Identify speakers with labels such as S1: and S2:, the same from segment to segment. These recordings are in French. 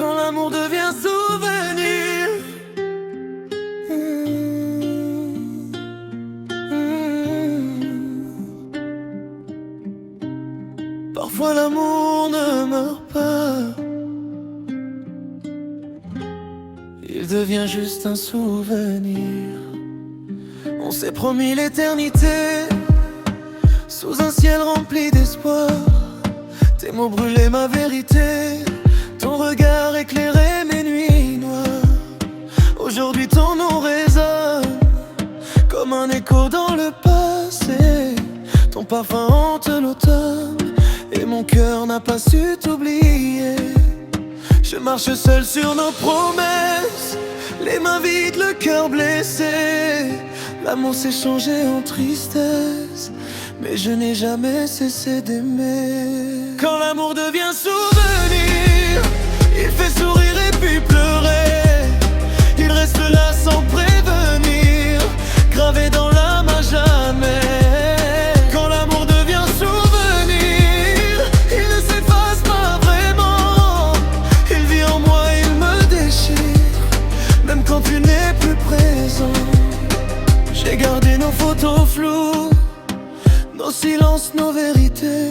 S1: Quand l'amour devient souvenir. Parfois l'amour ne meurt pas, il devient juste un souvenir. On s'est promis l'éternité, sous un ciel rempli d'espoir. Tes mots brûlaient ma vérité, ton regard éclairait mes nuits noires. Aujourd'hui ton nom résonne comme un écho dans le passé. Ton parfum hante l'automne et mon cœur n'a pas su t'oublier. Je marche seul sur nos promesses, les mains vides, le cœur blessé. L'amour s'est changé en tristesse, mais je n'ai jamais cessé d'aimer. Quand l'amour devient souvenir, il fait sourire et puis pleurer. Il reste là sans prévenir, gravé dans l'âme à jamais. Quand l'amour devient souvenir, il ne s'efface pas vraiment. Il vit en moi, il me déchire, même quand tu n'es plus présent. J'ai gardé nos photos floues, nos silences, nos vérités.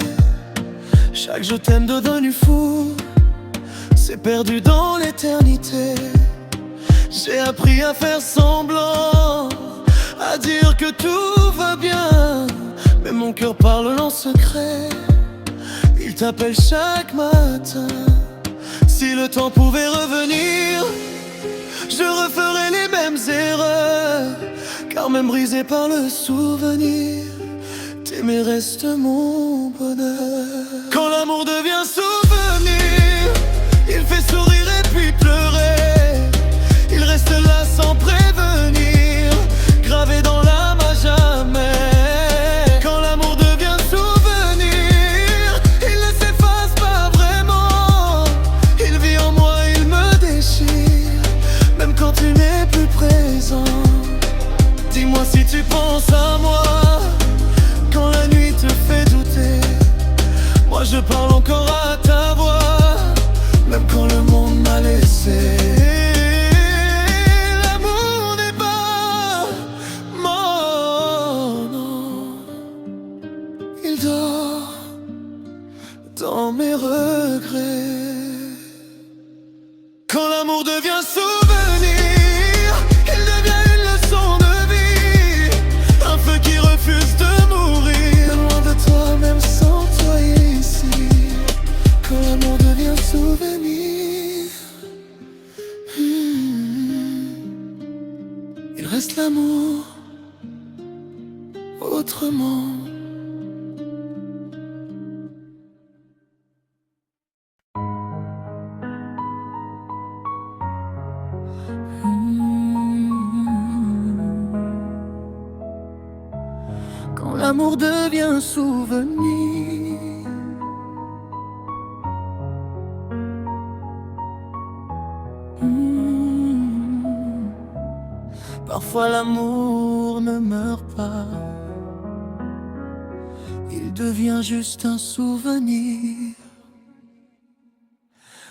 S1: Chaque je t'aime devenu fou s'est perdu dans l'éternité. J'ai appris à faire semblant, à dire que tout va bien, mais mon cœur parle en secret. Il t'appelle chaque matin. Si le temps pouvait revenir, je referais les mêmes erreurs, car même brisé par le souvenir, t'aimer reste mon bonheur. Quand l'amour devient souvenir, il fait sourire et puis pleurer. Il reste là sans prévenir, gravé dans l'âme à jamais. Quand l'amour devient souvenir, il ne s'efface pas vraiment. Il vit en moi, il me déchire, même quand tu n'es plus présent. Dis-moi si tu penses à moi quand la nuit te fait douter. Moi je parle encore à ta voix, même quand le monde m'a laissé. L'amour n'est pas mort, non. Il dort dans mes regrets. Quand l'amour devient souvenir, il devient une leçon de vie, un feu qui refuse de mourir. Loin de toi, même sans toi ici. Quand l'amour devient souvenir, il reste l'amour autrement. Quand l'amour devient souvenir, parfois l'amour ne meurt pas, il devient juste un souvenir.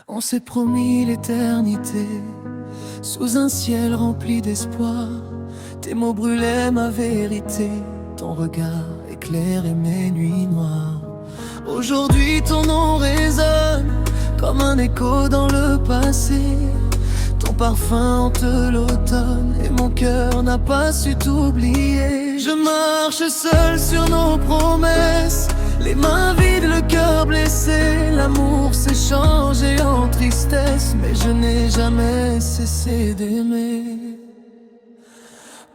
S1: On s'est promis l'éternité, sous un ciel rempli d'espoir. Tes mots brûlaient ma vérité, ton regard éclairait mes nuits noires. Aujourd'hui ton nom résonne comme un écho dans le passé. Ton parfum hante l'automne et mon cœur n'a pas su t'oublier. Je marche seul sur nos promesses, les mains vides, le cœur blessé. L'amour s'est changé en tristesse, mais je n'ai jamais cessé d'aimer.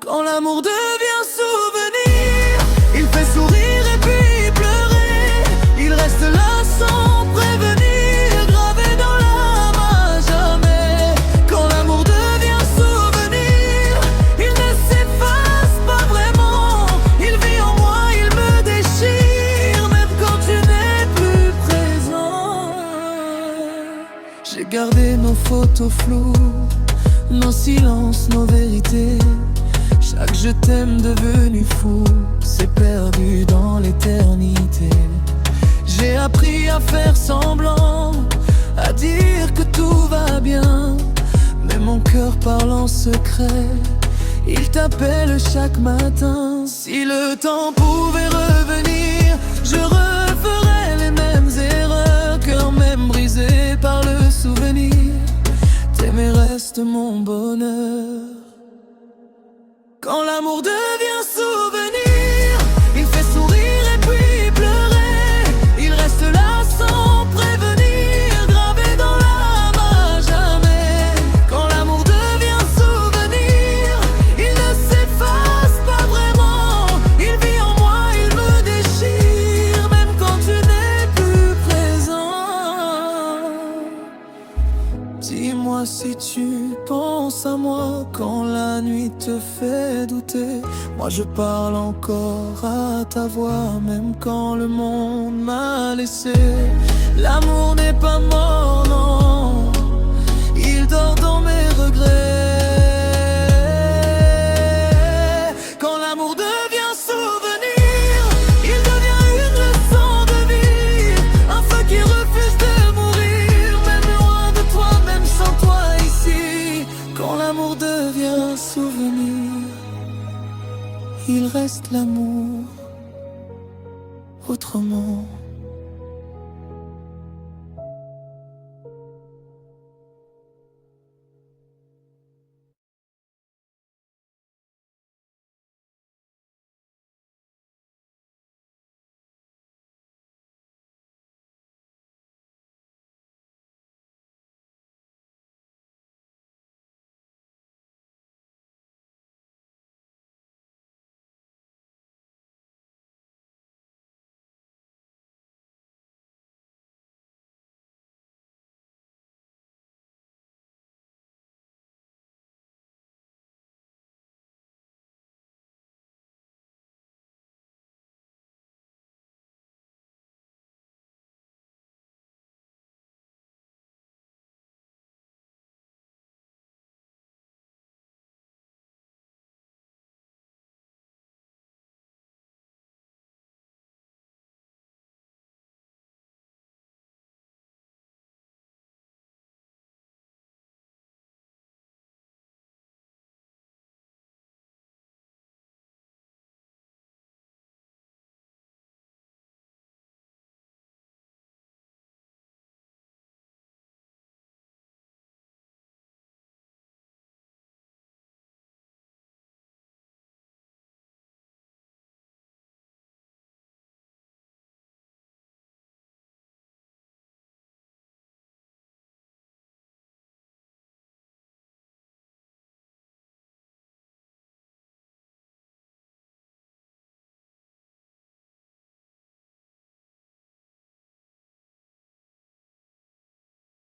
S1: Quand l'amour devient souvenir, il fait sourire et puis pleurer. Il reste là sans prévenir, gravé dans l'âme à jamais. Quand l'amour devient souvenir, il ne s'efface pas vraiment. Il vit en moi, il me déchire, même quand tu n'es plus présent. J'ai gardé nos photos floues, nos silences, nos vérités. Chaque je t'aime devenu fou s'est perdu dans l'éternité. J'ai appris à faire semblant, à dire que tout va secret. Il t'appelle chaque matin. Si le temps pouvait revenir, je referais les mêmes erreurs. Cœur même brisé par le souvenir, t'aimer reste mon bonheur. Quand l'amour devient souvenir, il fait sourire et puis pleurer. Il reste là sans prévenir, gravé dans l'âme à jamais. Quand l'amour devient souvenir, il ne s'efface pas vraiment. Il vit en moi, il me déchire, même quand tu n'es plus présent. Dis-moi si tu penses à moi quand la nuit te fait douter. Moi je parle encore à ta voix, même quand le monde m'a laissé. L'amour n'est pas mort, non, il dort dans mes regrets. Quand l'amour devient souvenir, il devient une leçon de vie, un feu qui refuse de mourir, même loin de toi, même sans toi ici. Quand l'amour devient souvenir, il reste l'amour autrement.